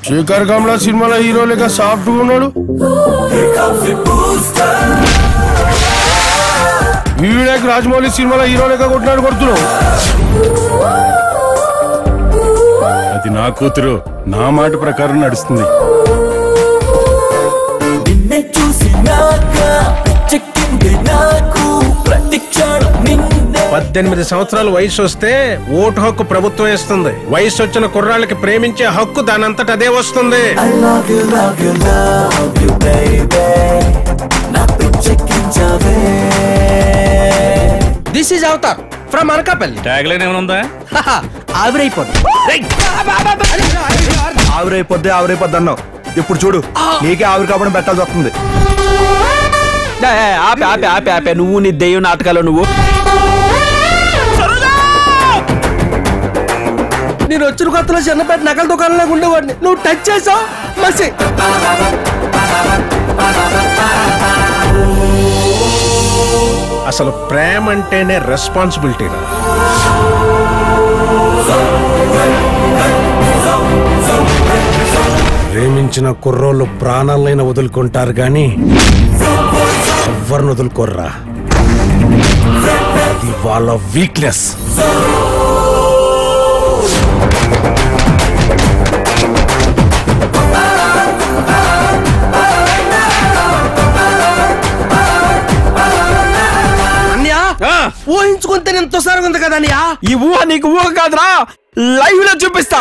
శేఖర్ కమలా సినిమాలో హీరో లేక సాఫ్ట్ ఉన్నాడు. వినాయక్ రాజమౌళి సినిమాలో హీరో లేక కొడుతున్నావు. అది నా కూతురు, నా మాట ప్రకారం నడుస్తుంది. 18 సంవత్సరాలు వయసు వస్తే ఓటు హక్కు ప్రభుత్వం ఇస్తుంది. వయసు వచ్చిన కుర్రాళ్ళకి ప్రేమించే హక్కు దానంతట అదే వస్తుంది. This is Avatar from Anakapalli. Tag line ఏమైనా ఉందా? ఆవిరైపోద్ది అన్నావు. ఇప్పుడు చూడు, నీకే ఆవిరి కాపడం పెట్టాల్సి వస్తుంది. ఆపే నువ్వు నీ దెయ్యం నాటకాలు. నువ్వు నేను వచ్చిన కొత్తలో చిన్నపేట నగల దుకాణంలో ఉండేవాడిని. నువ్వు టచ్ చేసావు మసి. అసలు ప్రేమ అంటేనే రెస్పాన్సిబిలిటీ. ప్రేమించిన కుర్రోళ్ళు ప్రాణాలైనా వదులుకుంటారు గాని ఎవరిని వదులుకోర్రా. అది వాళ్ళ వీక్నెస్. ఊహించుకుంటే ఎంతో సారం ఉంది కదా అన్నయ్య. ఈ ఊహ నీకు ఊహ కాదురా, లైవ్ లో చూపిస్తా.